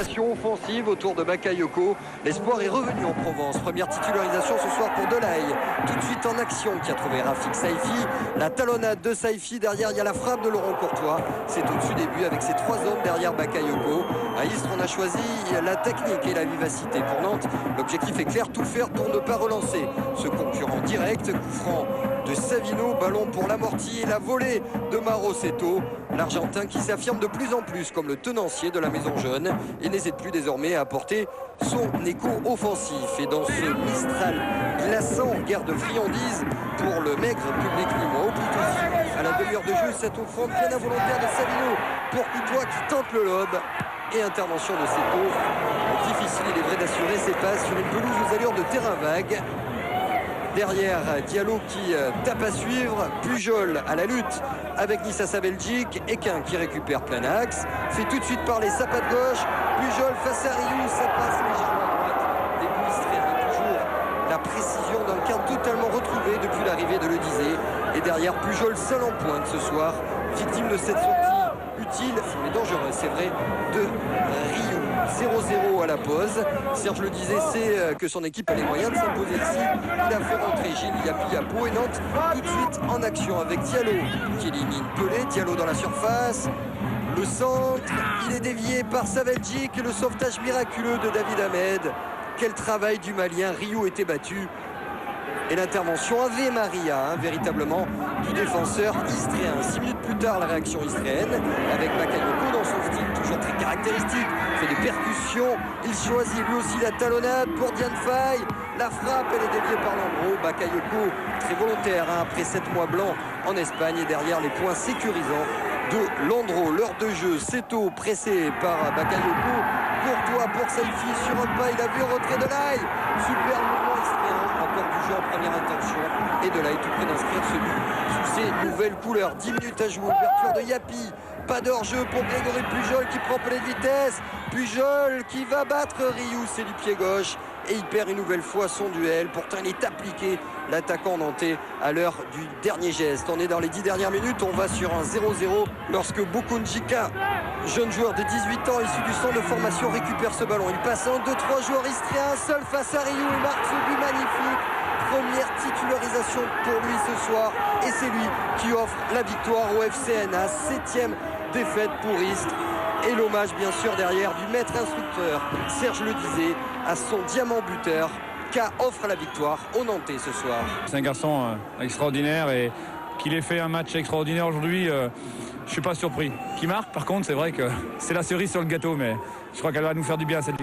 Offensive autour de Bakayoko. L'espoir est revenu en Provence. Première titularisation ce soir pour Delaye. Tout de suite en action qui a trouvé Rafik Saifi. La talonnade de Saifi. Derrière, il y a la frappe de Laurent Courtois. C'est au-dessus des buts avec ses trois hommes derrière Bakayoko. À Istres, on a choisi la technique et la vivacité. Pour Nantes, l'objectif est clair, tout faire pour ne pas relancer ce concurrent direct. Coup franc de Savino, ballon pour l'amorti et la volée de Mauro Seto, l'Argentin qui s'affirme de plus en plus comme le tenancier de la maison jaune et n'hésite plus désormais à apporter son écho offensif. Et dans ce Mistral glaçant, guerre de friandises pour le maigre public limois. Au plus tôt, à la demi-heure de jeu, cette offrande pleine involontaire de Savino pour Courtois qui tente le lob et intervention de Seto. Difficile, il est vrai, d'assurer ses passes sur une pelouse aux allures de terrain vague. Derrière, Diallo qui tape à suivre, Pujol à la lutte avec Nissassa Belgique, Ekin qui récupère plein axe, fait tout de suite parler sa patte gauche, Pujol face à Riou, ça passe légèrement à droite, des Istréens, toujours la précision d'un quart totalement retrouvé depuis l'arrivée de Ledizé, et derrière Pujol seul en pointe ce soir, victime de cette sortie utile, mais dangereuse, c'est vrai, de Riou. 0-0 à la pause. Serge le disait, c'est que son équipe a les moyens de s'imposer ici. Il a fait rentrer Gilles Yapi et Nantes tout de suite en action avec Diallo qui élimine Pelé. Diallo dans la surface. Le centre, il est dévié par Saveljic. Le sauvetage miraculeux de David Ahmed. Quel travail du Malien. Riou était battu. Et l'intervention Ave Maria, véritablement, du défenseur istréen. 6 minutes plus tard, la réaction istréenne, avec Bakayoko dans son style toujours très caractéristique, fait des percussions. Il choisit lui aussi la talonnade pour Diane Faye. La frappe, elle est déviée par Landreau. Bakayoko, très volontaire, après 7 mois blancs en Espagne. Et derrière, les points sécurisants de Landreau. L'heure de jeu, Seto pressé par Bakayoko. Courtois pour Saifi sur un pas, il a vu un retrait de l'ail. Super mouvement istréen, encore du jeu en première intention. Et de l'ail tout près d'inscrire ce but sous ses nouvelles couleurs. 10 minutes à jouer, ouverture de Yapi. Pas d'hors-jeu pour Grégory Pujol qui prend plein de vitesse. Pujol qui va battre Riou, c'est du pied gauche. Et il perd une nouvelle fois son duel. Pourtant, il est appliqué, l'attaquant nantais, à l'heure du dernier geste. On est dans les 10 dernières minutes. On va sur un 0-0 lorsque Bokunjika, jeune joueur de 18 ans issu du centre de formation, récupère ce ballon. Il passe en 2-3 joueurs istréens, seul face à Riou. Il marque ce but magnifique. Première titularisation pour lui ce soir. Et c'est lui qui offre la victoire au FCNA. 7e défaite pour Istres. Et l'hommage bien sûr derrière du maître instructeur Serge le disait à son diamant buteur qui offre la victoire aux Nantais ce soir. C'est un garçon extraordinaire et qu'il ait fait un match extraordinaire aujourd'hui, je ne suis pas surpris. Qui marque par contre, c'est vrai que c'est la cerise sur le gâteau, mais je crois qu'elle va nous faire du bien cette victoire.